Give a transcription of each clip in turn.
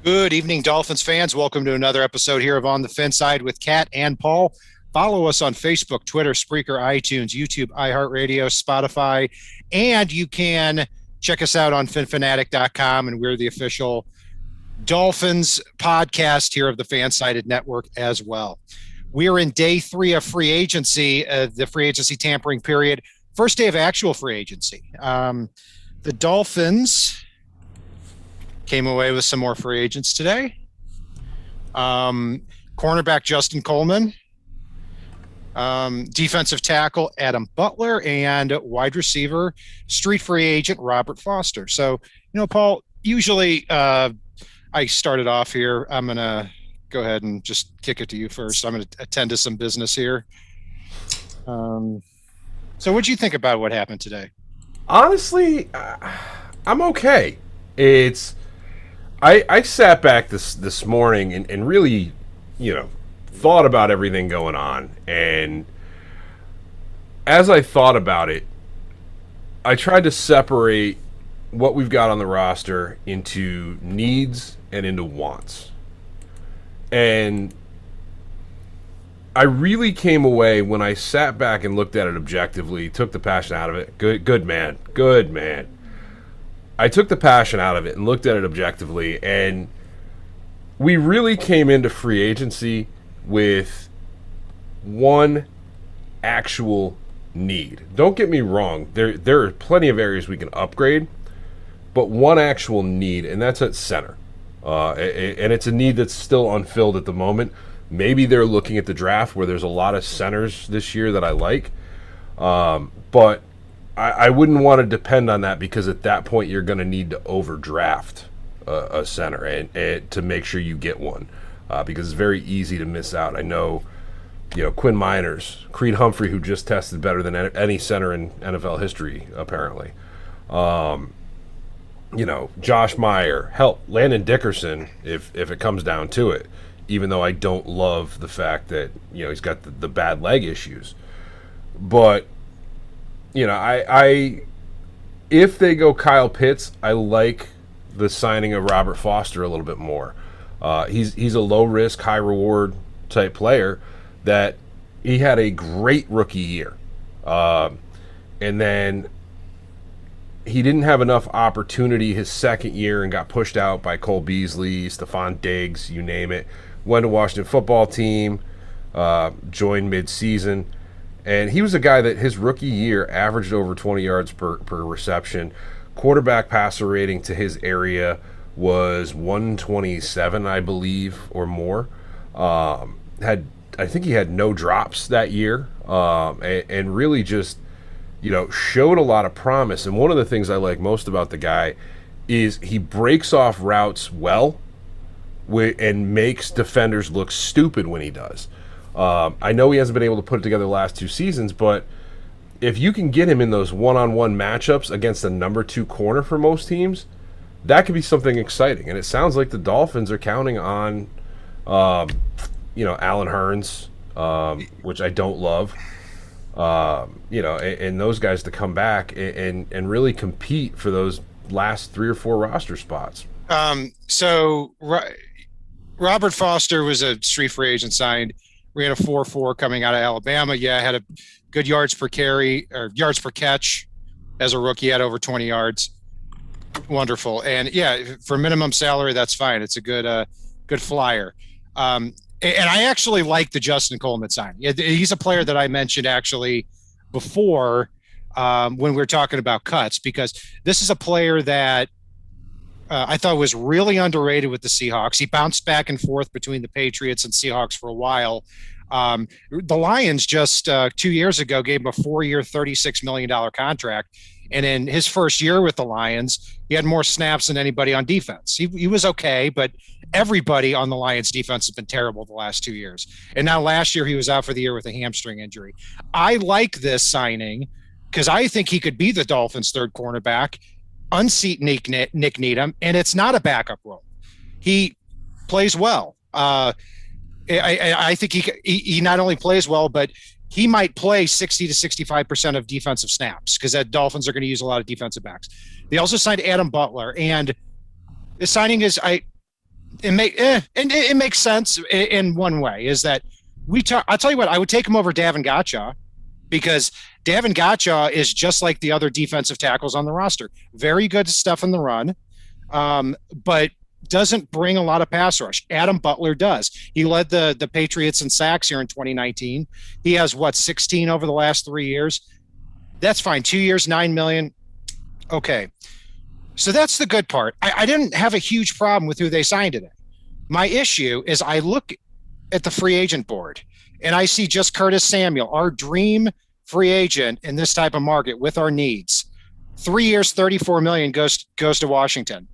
Good evening, Dolphins fans. Welcome to another episode here of On the FinSide with Kat and Paul. Follow us on Facebook, Twitter, Spreaker, iTunes, YouTube, iHeartRadio, Spotify, and you can check us out on finfanatic.com. And we're the official Dolphins podcast here of the Fansided Network as well. We are in day 3 of free agency, the free agency tampering period. First day of actual free agency. The Dolphins came away with some more free agents today. Cornerback Justin Coleman, defensive tackle Adam Butler, and wide receiver street free agent Robert Foster. So, Paul, usually I started off here. I'm going to go ahead and just kick it to you first. I'm going to attend to some business here. So what do you think about what happened today? Honestly, I'm okay. I sat back this morning and really, thought about everything going on. And as I thought about it, I tried to separate what we've got on the roster into needs and into wants. And I really came away when I sat back and looked at it objectively, took the passion out of it. Good man. I took the passion out of it and looked at it objectively, and we really came into free agency with one actual need. Don't get me wrong, there are plenty of areas we can upgrade, but one actual need, and that's at center. And it's a need that's still unfilled at the moment. Maybe they're looking at the draft where there's a lot of centers this year that I like, but I wouldn't want to depend on that, because at that point you're going to need to overdraft a center and to make sure you get one, because it's very easy to miss out. I know, Quinn Miners, Creed Humphrey, who just tested better than any center in NFL history, apparently. Josh Meyer, hell, Landon Dickerson, if it comes down to it, even though I don't love the fact that, he's got the bad leg issues. But I if they go Kyle Pitts, I like the signing of Robert Foster a little bit more. He's a low risk, high reward type player that he had a great rookie year, and then he didn't have enough opportunity his second year and got pushed out by Cole Beasley, Stephon Diggs, you name it. Went to Washington football team, joined mid-season. And he was a guy that his rookie year averaged over 20 yards per reception. Quarterback passer rating to his area was 127, I believe, or more. I think he had no drops that year, and really just, showed a lot of promise. And one of the things I like most about the guy is he breaks off routes well and makes defenders look stupid when he does. I know he hasn't been able to put it together the last 2 seasons, but if you can get him in those one-on-one matchups against the number 2 corner for most teams, that could be something exciting. And it sounds like the Dolphins are counting on, Allen Hurns, which I don't love, and those guys to come back and really compete for those last 3 or 4 roster spots. Robert Foster was a street free agent signed. Ran a 4.4 coming out of Alabama. Yeah, had a good yards per carry or yards per catch as a rookie. Had over 20 yards. Wonderful. And yeah, for minimum salary, that's fine. It's a good flyer. And I actually like the Justin Coleman signing. He's a player that I mentioned actually before when we were talking about cuts, because this is a player that I thought was really underrated with the Seahawks. He bounced back and forth between the Patriots and Seahawks for a while. The Lions just 2 years ago gave him a 4-year, $36 million contract. And in his first year with the Lions, he had more snaps than anybody on defense. He was okay, but everybody on the Lions defense has been terrible the last 2 years. And now last year he was out for the year with a hamstring injury. I like this signing because I think he could be the Dolphins' third cornerback, unseat Nick Needham, and it's not a backup role. He plays well. I think he not only plays well, but he might play 60 to 65% of defensive snaps because the Dolphins are going to use a lot of defensive backs. They also signed Adam Butler, and the signing is it makes sense in one way is that I'll tell you what, I would take him over Davin Gotcha because Davin Gotcha is just like the other defensive tackles on the roster. Very good stuff in the run, but doesn't bring a lot of pass rush. Adam Butler does. He led the Patriots in sacks here in 2019. He has 16 over the last 3 years. That's fine. 2 years, $9 million. Okay. So that's the good part. I didn't have a huge problem with who they signed today. My issue is I look at the free agent board and I see just Curtis Samuel, our dream free agent in this type of market with our needs. 3 years, $34 million goes to Washington.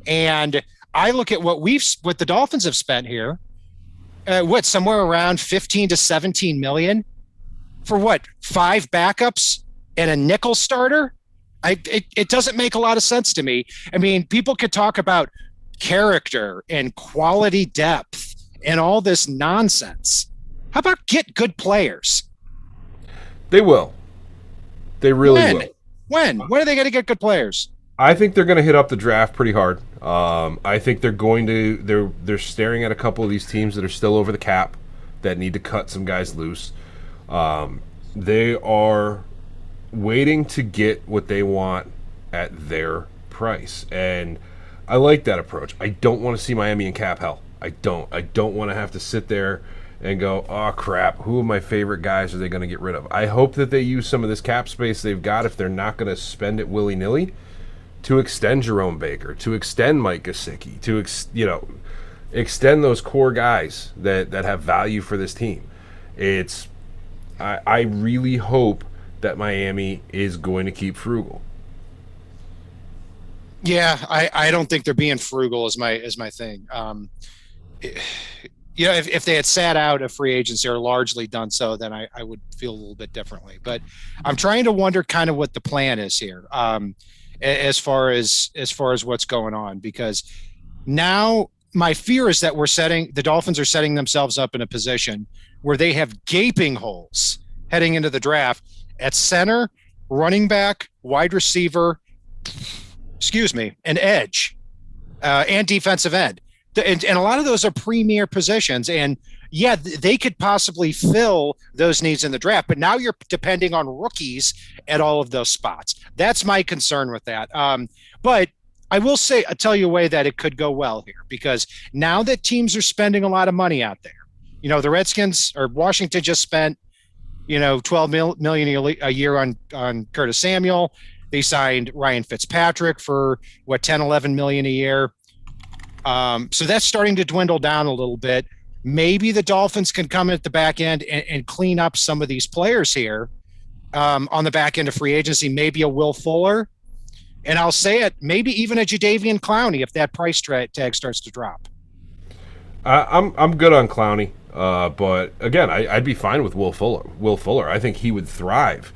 And I look at what the Dolphins have spent here, somewhere around 15 to 17 million for 5 backups and a nickel starter. It doesn't make a lot of sense to me. I mean, people could talk about character and quality depth and all this nonsense. How about get good players? They will. They really will. When are they going to get good players? I think they're going to hit up the draft pretty hard. I think they're staring at a couple of these teams that are still over the cap that need to cut some guys loose. They are waiting to get what they want at their price. And I like that approach. I don't want to see Miami in cap hell. I don't want to have to sit there and go, oh, crap, who of my favorite guys are they going to get rid of? I hope that they use some of this cap space they've got, if they're not going to spend it willy-nilly, to extend Jerome Baker, to extend Mike Gesicki, to extend those core guys that have value for this team. I really hope that Miami is going to keep frugal. Yeah, I don't think they're being frugal is my thing. If they had sat out a free agency or largely done so, then I would feel a little bit differently. But I'm trying to wonder kind of what the plan is here, as far as what's going on, because now my fear is that the Dolphins are setting themselves up in a position where they have gaping holes heading into the draft at center, running back, wide receiver, and edge, and defensive end. And a lot of those are premier positions. And yeah, they could possibly fill those needs in the draft, but now you're depending on rookies at all of those spots. That's my concern with that. But I will tell you a way that it could go well here, because now that teams are spending a lot of money out there, the Redskins or Washington just spent, $12 million a year on Curtis Samuel. They signed Ryan Fitzpatrick for $10-11 million a year. So that's starting to dwindle down a little bit. Maybe the Dolphins can come at the back end and clean up some of these players here on the back end of free agency. Maybe a Will Fuller, and I'll say it, maybe even a Jadeveon Clowney if that price tag starts to drop. I'm good on Clowney, but again, I'd be fine with Will Fuller. I think he would thrive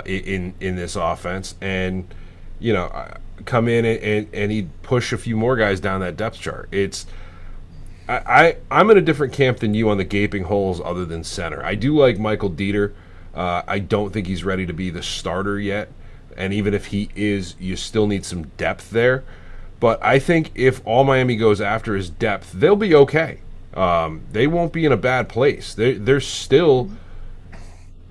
in this offense, and come in and he'd push a few more guys down that depth chart. I'm in a different camp than you on the gaping holes other than center. I do like Michael Dieter. I don't think he's ready to be the starter yet, and even if he is, you still need some depth there. But I think if all Miami goes after is depth, they'll be okay. They won't be in a bad place. They're still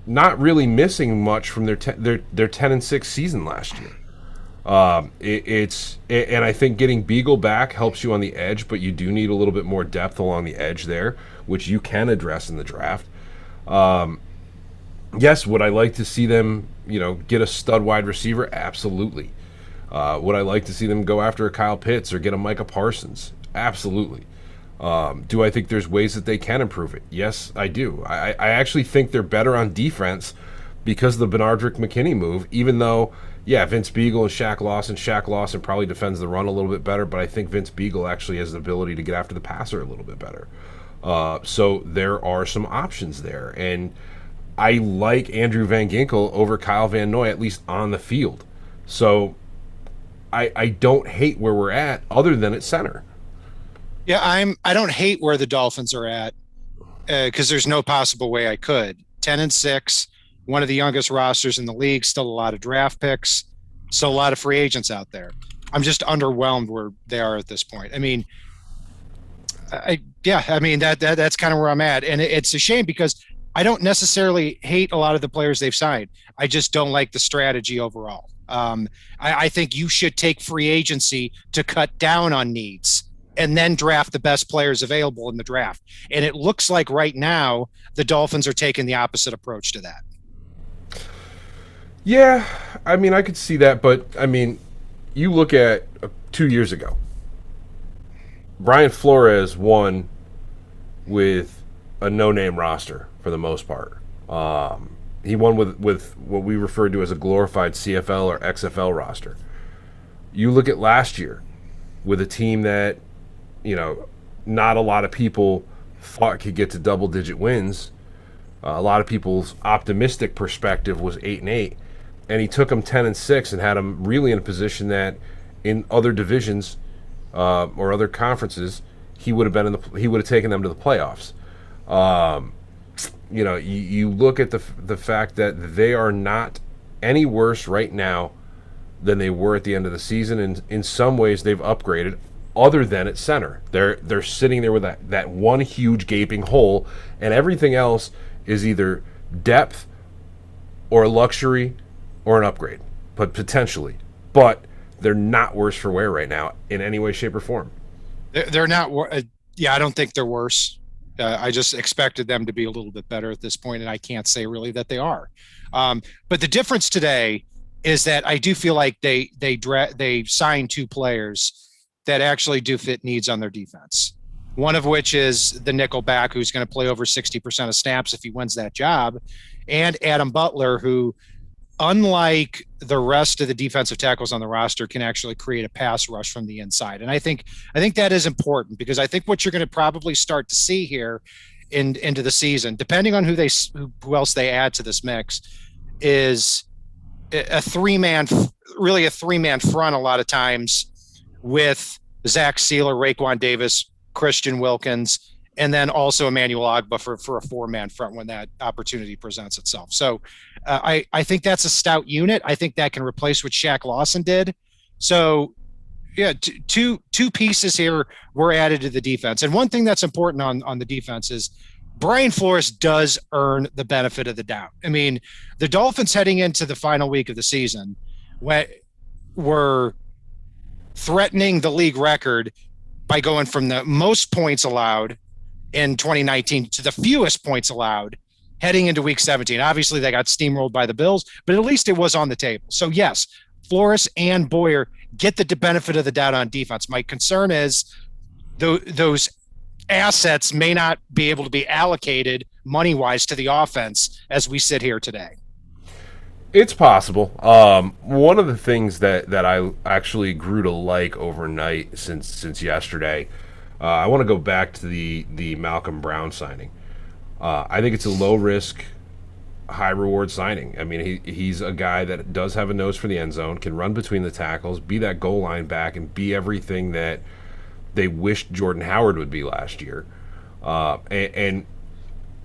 not really missing much from their 10-6 season last year. And I think getting Beagle back helps you on the edge, but you do need a little bit more depth along the edge there, which you can address in the draft. Yes, would I like to see them, get a stud wide receiver? Absolutely. Would I like to see them go after a Kyle Pitts or get a Micah Parsons? Absolutely. Do I think there's ways that they can improve it? Yes, I do. I actually think they're better on defense because of the Benardrick McKinney move, even though, yeah, Vince Beagle and Shaq Lawson probably defends the run a little bit better, but I think Vince Beagle actually has the ability to get after the passer a little bit better. So there are some options there. And I like Andrew Van Ginkel over Kyle Van Noy, at least on the field. So I don't hate where we're at other than at center. Yeah, I don't hate where the Dolphins are at because there's no possible way I could. 10-6, one of the youngest rosters in the league, still a lot of draft picks, still a lot of free agents out there. I'm just underwhelmed where they are at this point. I mean, I mean, that's kind of where I'm at. And it's a shame because I don't necessarily hate a lot of the players they've signed. I just don't like the strategy overall. I think you should take free agency to cut down on needs and then draft the best players available in the draft. And it looks like right now the Dolphins are taking the opposite approach to that. Yeah, I mean, I could see that, but I mean, you look at 2 years ago, Brian Flores won with a no-name roster for the most part. He won with what we referred to as a glorified CFL or XFL roster. You look at last year with a team that, not a lot of people thought could get to double-digit wins. A lot of people's optimistic perspective was 8-8, and he took them 10-6 and had them really in a position that in other divisions or other conferences he would have taken them to the playoffs. You look at the fact that they are not any worse right now than they were at the end of the season, and in some ways they've upgraded. Other than at center, they're sitting there with that one huge gaping hole, and everything else is either depth or luxury or an upgrade, but potentially. But they're not worse for wear right now in any way, shape, or form. They're not. I don't think they're worse. I just expected them to be a little bit better at this point, and I can't say really that they are. But the difference today is that I do feel like they signed two players that actually do fit needs on their defense. One of which is the nickel back, who's going to play over 60% of snaps if he wins that job, and Adam Butler, who, unlike the rest of the defensive tackles on the roster, can actually create a pass rush from the inside. And I think that is important, because I think what you're going to probably start to see here into the season, depending on who else they add to this mix, is a three-man front a lot of times, with Zach Sealer, Raekwon Davis, Christian Wilkins, and then also Emmanuel Ogbah for a four-man front when that opportunity presents itself. So I think that's a stout unit. I think that can replace what Shaq Lawson did. So, yeah, two pieces here were added to the defense. And one thing that's important on the defense is Brian Flores does earn the benefit of the doubt. I mean, the Dolphins heading into the final week of the season were threatening the league record by going from the most points allowed in 2019 to the fewest points allowed heading into week 17. Obviously, they got steamrolled by the Bills, but at least it was on the table. So, yes, Flores and Boyer get the benefit of the doubt on defense. My concern is those assets may not be able to be allocated money-wise to the offense as we sit here today. It's possible. One of the things that I actually grew to like overnight since yesterday, I want to go back to the Malcolm Brown signing. I think it's a low-risk, high-reward signing. I mean, he's a guy that does have a nose for the end zone, can run between the tackles, be that goal line back, and be everything that they wished Jordan Howard would be last year. And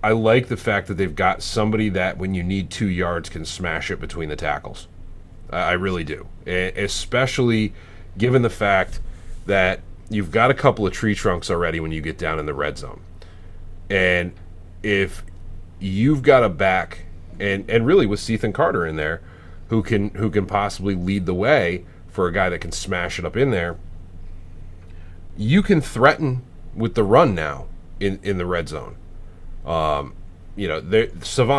I like the fact that they've got somebody that, when you need 2 yards, can smash it between the tackles. I really do. Especially given the fact that you've got a couple of tree trunks already when you get down in the red zone. And if you've got a back, and really with Ethan Carter in there, who can possibly lead the way for a guy that can smash it up in there, you can threaten with the run now in the red zone. Savon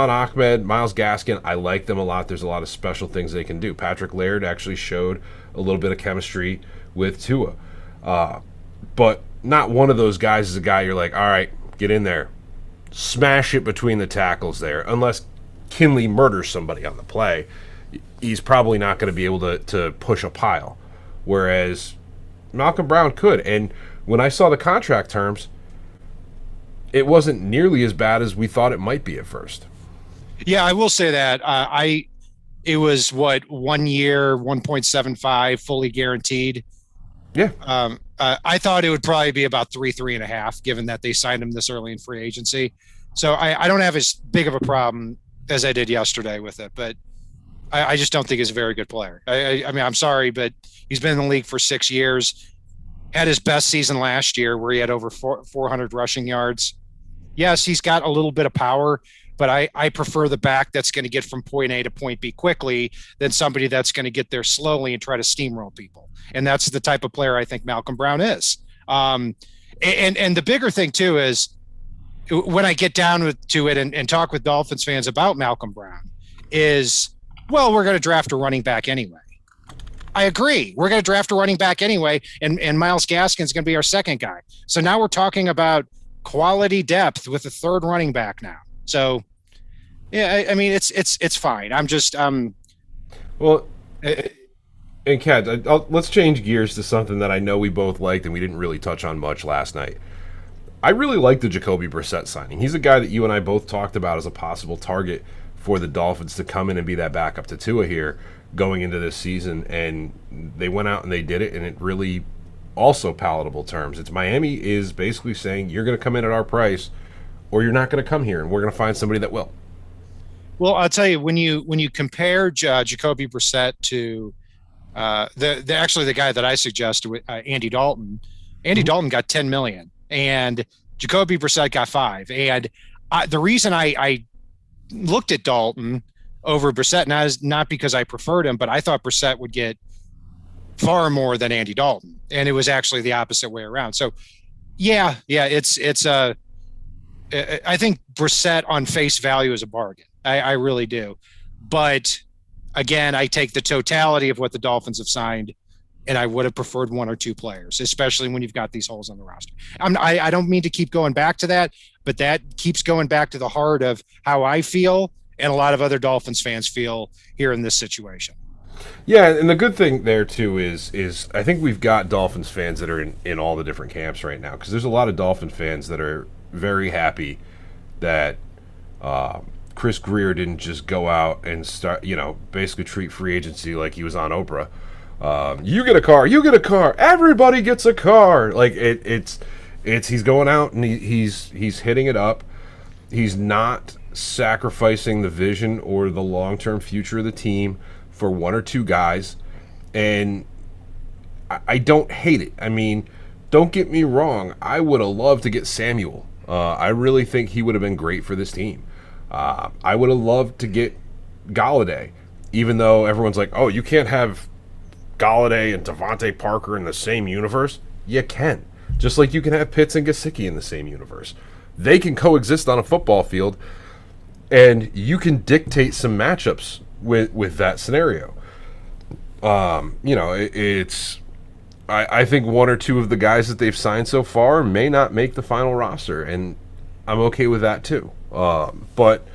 Ahmed, Myles Gaskin, I like them a lot. There's a lot of special things they can do. Patrick Laird actually showed a little bit of chemistry with Tua. But not one of those guys is a guy you're like, all right, get in there. Smash it between the tackles there. Unless Kinley murders somebody on the play, he's probably not going to be able to push a pile. Whereas Malcolm Brown could. And when I saw the contract terms, it wasn't nearly as bad as we thought it might be at first. Yeah, I will say that. It was 1 year, 1.75, fully guaranteed. Yeah. I thought it would probably be about 3.5, given that they signed him this early in free agency. So I don't have as big of a problem as I did yesterday with it, but I just don't think he's a very good player. I mean, I'm sorry, but he's been in the league for 6 years. had his best season last year where he had over 400 rushing yards. Yes, he's got a little bit of power, but I prefer the back that's going to get from point A to point B quickly than somebody that's going to get there slowly and try to steamroll people. And that's the type of player I think Malcolm Brown is. And the bigger thing too is when I get down to it and talk with Dolphins fans about Malcolm Brown is, well, we're going to draft a running back anyway. I agree. We're going to draft a running back anyway, and Myles Gaskin's going to be our second guy. So now we're talking about quality depth with a third running back now. So, yeah, I mean, it's fine. I'm just well. And Kat, let's change gears to something that I know we both liked and we didn't really touch on much last night. I really like the Jacoby Brissett signing. He's a guy that you and I both talked about as a possible target for the Dolphins to come in and be that backup to Tua here going into this season, and they went out and they did it, and it really also palatable terms. It's Miami is basically saying you're going to come in at our price or you're not going to come here, and we're going to find somebody that will. Well, I'll tell you, when you compare Jacoby Brissett to the guy that I suggested, Andy Dalton, Dalton got $10 million and Jacoby Brissett got $5 million. And the reason I looked at Dalton over Brissett not because I preferred him, but I thought Brissett would get far more than Andy Dalton, and it was actually the opposite way around. So, yeah, it's I think Brissett on face value is a bargain. I really do, but again, I take the totality of what the Dolphins have signed, and I would have preferred one or two players, especially when you've got these holes on the roster. I don't mean to keep going back to that, but that keeps going back to the heart of how I feel and a lot of other Dolphins fans feel here in this situation. Yeah, and the good thing there, too, is I think we've got Dolphins fans that are in all the different camps right now, because there's a lot of Dolphin fans that are very happy that Chris Greer didn't just go out and start, basically treat free agency like he was on Oprah. You get a car, everybody gets a car. Like it's he's going out and he's hitting it up. He's not sacrificing the vision or the long-term future of the team for one or two guys, and I don't hate it. I mean, don't get me wrong, I would have loved to get Samuel. I really think he would have been great for this team. I would have loved to get Galladay, even though everyone's like, oh, you can't have Galladay and Devontae Parker in the same universe. You can. Just like you can have Pitts and Gesicki in the same universe. They can coexist on a football field, and you can dictate some matchups with that scenario. I think one or two of the guys that they've signed so far may not make the final roster, and I'm okay with that too. But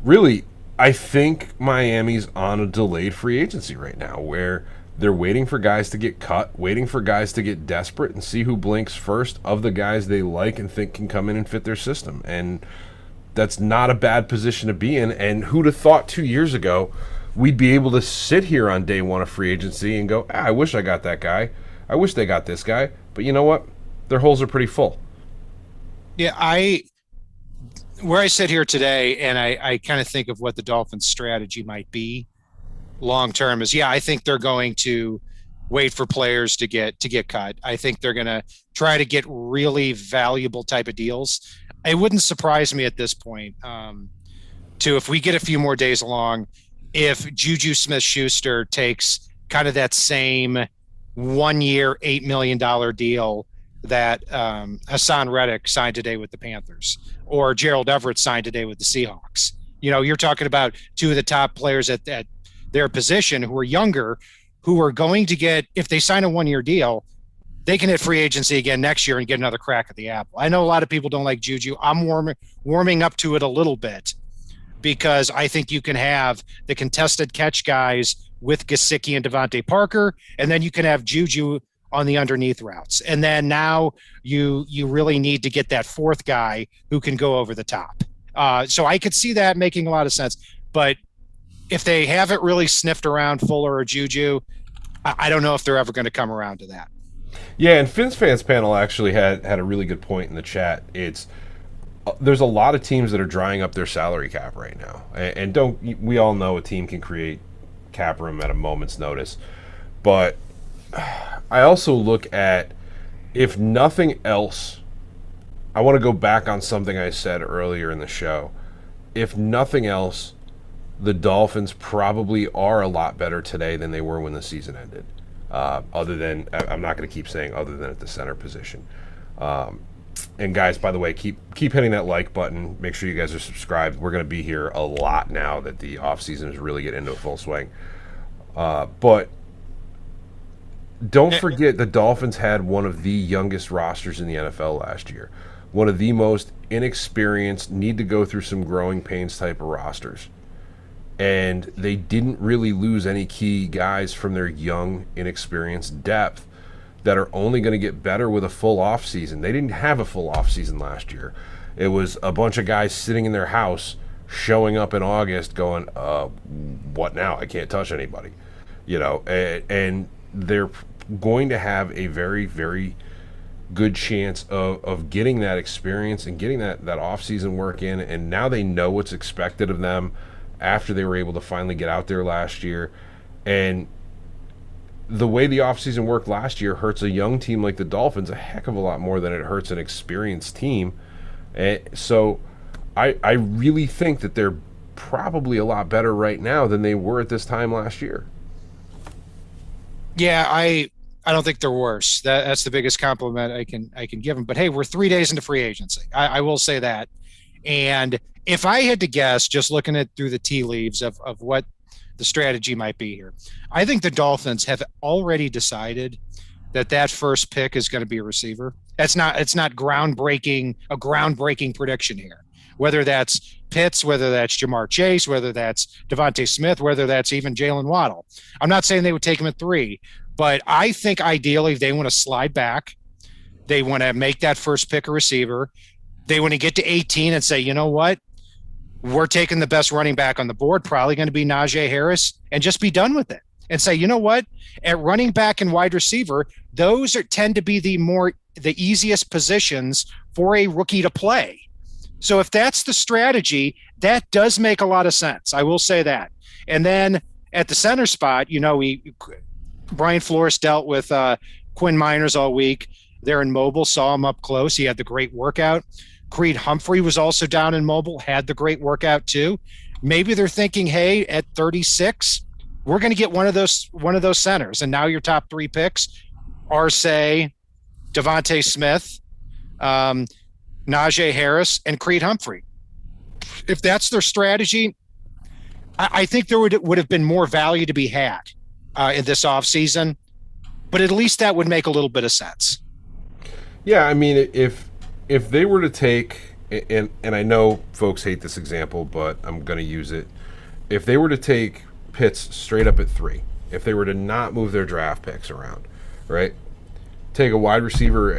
really, I think Miami's on a delayed free agency right now where they're waiting for guys to get cut, waiting for guys to get desperate and see who blinks first of the guys they like and think can come in and fit their system. And that's not a bad position to be in. And who'd have thought 2 years ago we'd be able to sit here on day one of free agency and go, I wish I got that guy. I wish they got this guy. But you know what? Their holes are pretty full. Yeah, where I sit here today and I kind of think of what the Dolphins' strategy might be long term is, I think they're going to wait for players to get cut. I think they're going to try to get really valuable type of deals. It wouldn't surprise me at this point if we get a few more days along, if Juju Smith-Schuster takes kind of that same 1 year, $8 million deal that Hassan Reddick signed today with the Panthers or Gerald Everett signed today with the Seahawks. You're talking about two of the top players at their position who are younger, who are going to get, if they sign a 1 year deal, they can hit free agency again next year and get another crack at the apple. I know a lot of people don't like Juju. I'm warming up to it a little bit because I think you can have the contested catch guys with Gesicki and Devontae Parker, and then you can have Juju on the underneath routes. And then now you really need to get that fourth guy who can go over the top. So I could see that making a lot of sense. But if they haven't really sniffed around Fuller or Juju, I don't know if they're ever going to come around to that. Yeah, and Fans panel actually had a really good point in the chat. There's a lot of teams that are drying up their salary cap right now. And we all know a team can create cap room at a moment's notice. But I also look at If nothing else, I want to go back on something I said earlier in the show. If nothing else, the Dolphins probably are a lot better today than they were when the season ended. Other than, I'm not going to keep saying other than at the center position. And guys, by the way, keep hitting that like button. Make sure you guys are subscribed. We're going to be here a lot now that the offseason is really getting into full swing. But don't forget the Dolphins had one of the youngest rosters in the NFL last year. One of the most inexperienced, need to go through some growing pains type of rosters. And they didn't really lose any key guys from their young, inexperienced depth that are only going to get better with a full offseason. They didn't have a full offseason last year. It was a bunch of guys sitting in their house, showing up in August going, what now? I can't touch anybody. And they're going to have a very, very good chance of getting that experience and getting that offseason work in. And now they know what's expected of them after they were able to finally get out there last year. And the way the offseason worked last year hurts a young team like the Dolphins a heck of a lot more than it hurts an experienced team. And so I really think that they're probably a lot better right now than they were at this time last year. Yeah, I don't think they're worse. That's the biggest compliment I can give them. But hey, we're 3 days into free agency. I will say that. And if I had to guess, just looking at through the tea leaves of what the strategy might be here, I think the Dolphins have already decided that first pick is going to be a receiver. It's not a groundbreaking prediction here. Whether that's Pitts, whether that's Jamar Chase, whether that's Devontae Smith, whether that's even Jalen Waddle. I'm not saying they would take him at 3, but I think ideally they want to slide back. They want to make that first pick a receiver. They want to get to 18 and say, you know what? We're taking the best running back on the board, probably going to be Najee Harris, and just be done with it. And say, you know what? At running back and wide receiver, those tend to be the easiest positions for a rookie to play. So if that's the strategy, that does make a lot of sense. I will say that. And then at the center spot, Brian Flores dealt with Quinn Miners all week. They're in Mobile, saw him up close. He had the great workout. Creed Humphrey was also down in Mobile, had the great workout too. Maybe they're thinking, hey, at 36, we're going to get one of those centers. And now your top 3 picks are, say, Devontae Smith, Najee Harris, and Creed Humphrey. If that's their strategy, I think there would have been more value to be had in this offseason, but at least that would make a little bit of sense. Yeah, I mean, if they were to take, and I know folks hate this example, but I'm going to use it. If they were to take Pitts straight up at 3, if they were to not move their draft picks around, right? Take a wide receiver,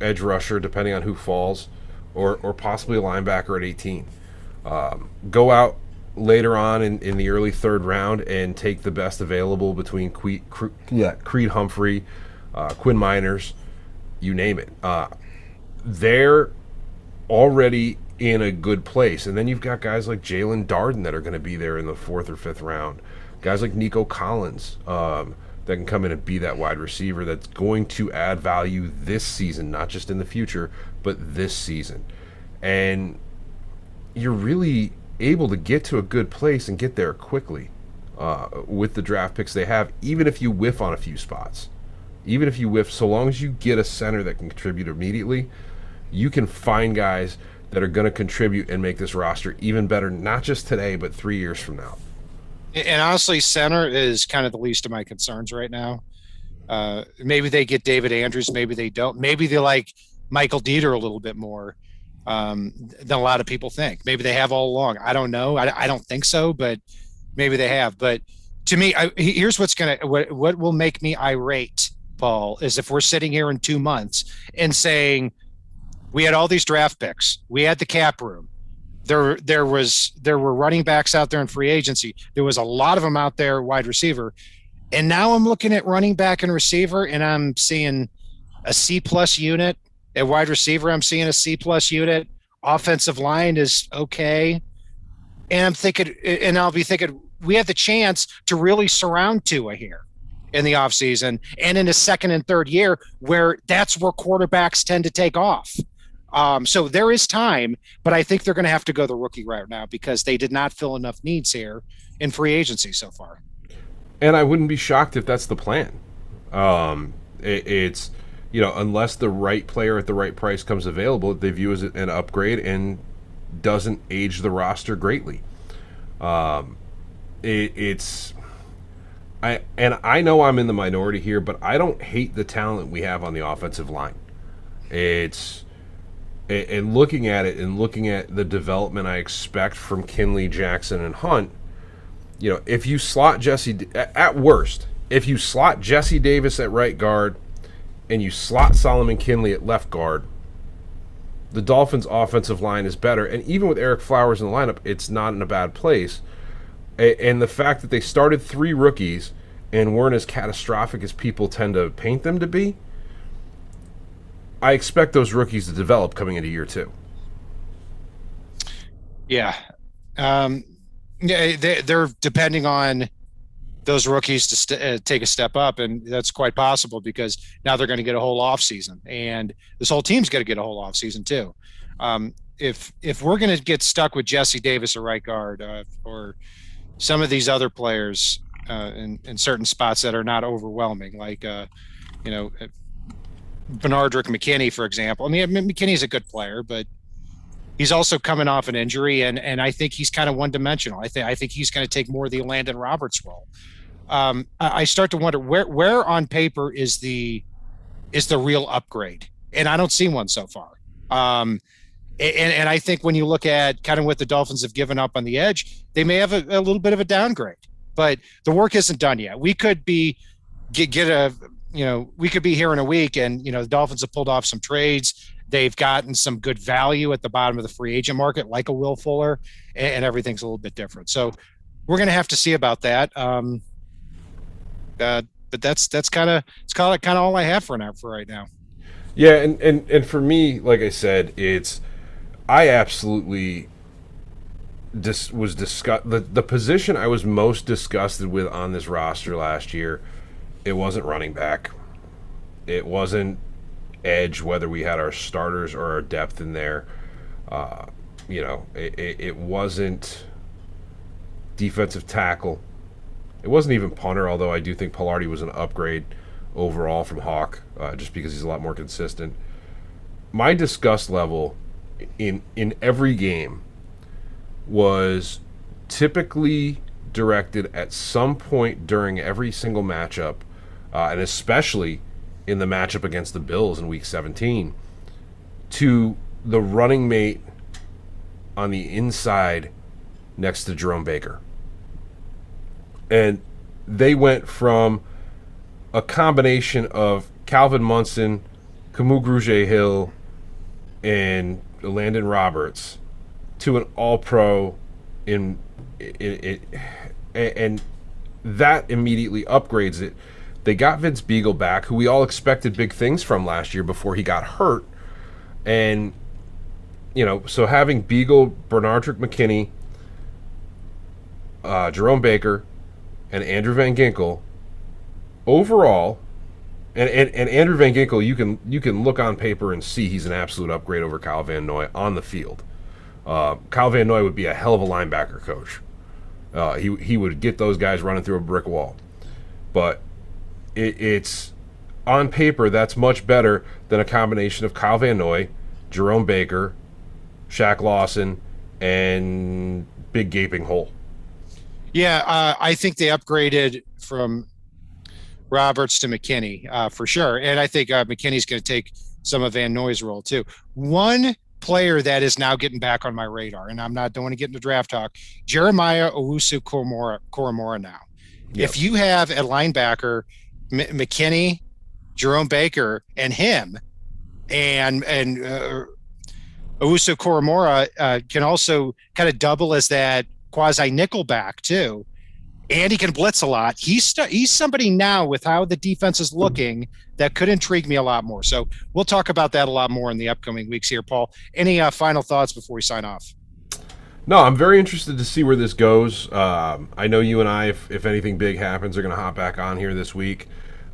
edge rusher, depending on who falls, or possibly a linebacker at 18. Go out later on in the early 3rd round and take the best available between Creed Humphrey, Quinn Miners, you name it. They're already in a good place. And then you've got guys like Jalen Darden that are going to be there in the 4th or 5th round. Guys like Nico Collins that can come in and be that wide receiver that's going to add value this season, not just in the future, but this season. And you're really able to get to a good place and get there quickly with the draft picks they have, even if you whiff on a few spots. Even if you whiff, so long as you get a center that can contribute immediately, you can find guys that are going to contribute and make this roster even better, not just today, but 3 years from now. And honestly, center is kind of the least of my concerns right now. Maybe they get David Andrews, maybe they don't. Maybe they like Michael Dieter a little bit more than a lot of people think. Maybe they have all along. I don't know. I don't think so, but maybe they have. But to me, here's what will make me irate, Paul, is if we're sitting here in 2 months and saying we had all these draft picks, we had the cap room, there were running backs out there in free agency, there was a lot of them out there wide receiver, and now I'm looking at running back and receiver and I'm seeing a C+ unit. At wide receiver, I'm seeing a C+ unit. Offensive line is okay, and I'll be thinking we have the chance to really surround Tua here. in the offseason and in his second and third year, where that's where quarterbacks tend to take off. So there is time, but I think they're going to have to go the rookie route now because they did not fill enough needs here in free agency so far. And I wouldn't be shocked if that's the plan. It's, unless the right player at the right price comes available, they view as an upgrade and doesn't age the roster greatly. I know I'm in the minority here, but I don't hate the talent we have on the offensive line. And looking at it and looking at the development I expect from Kinley, Jackson, and Hunt, if you slot at worst, if you slot Jesse Davis at right guard and you slot Solomon Kinley at left guard, the Dolphins' offensive line is better. And even with Eric Flowers in the lineup, it's not in a bad place. And the fact that they started 3 rookies and weren't as catastrophic as people tend to paint them to be, I expect those rookies to develop coming into year 2. Yeah. They're depending on those rookies to take a step up, and that's quite possible because now they're going to get a whole offseason, and this whole team's going to get a whole offseason too. If we're going to get stuck with Jesse Davis at right guard or some of these other players in certain spots that are not overwhelming, like Bernardrick McKinney, for example. I mean, McKinney's a good player, but he's also coming off an injury, and I think he's kind of one-dimensional. I think he's going to take more of the Landon Roberts role. I start to wonder where on paper is the real upgrade, and I don't see one so far. And I think when you look at kind of what the Dolphins have given up on the edge, they may have a little bit of a downgrade, but the work isn't done yet. We could be we could be here in a week, and the Dolphins have pulled off some trades. They've gotten some good value at the bottom of the free agent market, like a Will Fuller, and everything's a little bit different. So we're going to have to see about that. But that's kind of all I have for right now. Yeah, and for me, like I said, I absolutely was the position I was most disgusted with on this roster last year. It wasn't running back. It wasn't edge, whether we had our starters or our depth in there. It wasn't defensive tackle. It wasn't even punter, although I do think Pilardi was an upgrade overall from Hawk, just because he's a lot more consistent. My disgust level in every game was typically directed at some point during every single matchup, and especially in the matchup against the Bills in Week 17, to the running mate on the inside next to Jerome Baker. And they went from a combination of Calvin Munson, Camus Grugier-Hill, and Landon Roberts to an all-pro in it, and that immediately upgrades it. They got Vince Beagle back, who we all expected big things from last year before he got hurt. And, so having Beagle, Bernardrick McKinney, Jerome Baker, and Andrew Van Ginkel, overall, and Andrew Van Ginkel, you can look on paper and see he's an absolute upgrade over Kyle Van Noy on the field. Kyle Van Noy would be a hell of a linebacker coach. He would get those guys running through a brick wall. But it's on paper, that's much better than a combination of Kyle Van Noy, Jerome Baker, Shaq Lawson, and big gaping hole. Yeah, I think they upgraded from Roberts to McKinney for sure. And I think McKinney's going to take some of Van Noy's role too. One player that is now getting back on my radar, and don't want to get into draft talk, Jeremiah Owusu-Koramoah now. Yep. If you have a linebacker, McKinney, Jerome Baker, and him, and Owusu-Koramoah can also kind of double as that quasi nickel back too, and he can blitz a lot. He's somebody now with how the defense is looking that could intrigue me a lot more. So we'll talk about that a lot more in the upcoming weeks here. Paul, any final thoughts before we sign off? No, I'm very interested to see where this goes. I know you and I, if anything big happens, are going to hop back on here this week.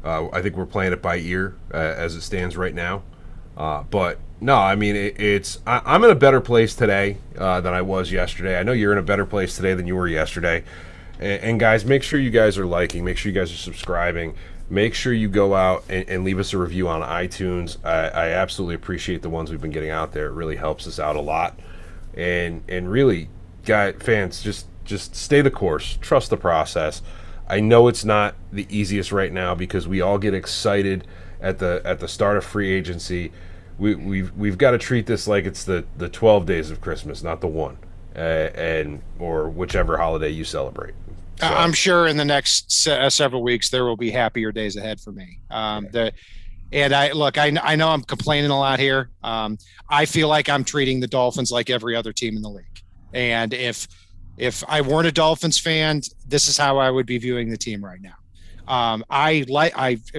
I think we're playing it by ear as it stands right now. But no, I mean, I'm in a better place today than I was yesterday. I know you're in a better place today than you were yesterday. And guys, make sure you guys are liking. Make sure you guys are subscribing. Make sure you go out and leave us a review on iTunes. I absolutely appreciate the ones we've been getting out there. It really helps us out a lot. And really, fans, just stay the course. Trust the process. I know it's not the easiest right now because we all get excited at the start of free agency. We've got to treat this like it's the 12 days of Christmas, not the one, or whichever holiday you celebrate. So, I'm sure in the next several weeks there will be happier days ahead for me. I know I'm complaining a lot here. I feel like I'm treating the Dolphins like every other team in the league. And if I weren't a Dolphins fan, this is how I would be viewing the team right now. I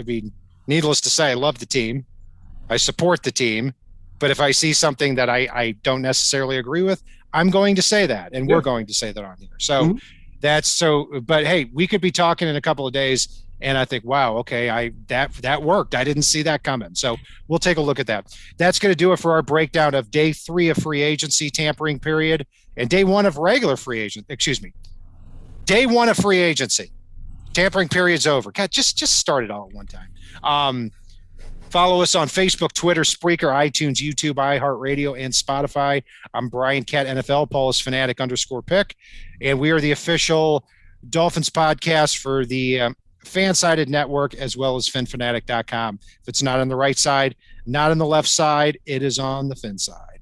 mean, needless to say, I love the team. I support the team. But if I see something that I don't necessarily agree with, I'm going to say that. And we're going to say that on here. So but hey, we could be talking in a couple of days and I think, wow, okay, that worked. I didn't see that coming. So we'll take a look at that. That's going to do it for our breakdown of day 3 of free agency tampering period and day 1 of regular free agent. Day 1 of free agency. Tampering period's over. God, just start it all at one time. Follow us on Facebook, Twitter, Spreaker, iTunes, YouTube, iHeartRadio, and Spotify. I'm Brian Cat NFL. Paul is Fanatic_pick. And we are the official Dolphins podcast for the FanSide network as well as FinFanatic.com. If it's not on the right side, not on the left side, it is on the Fin side.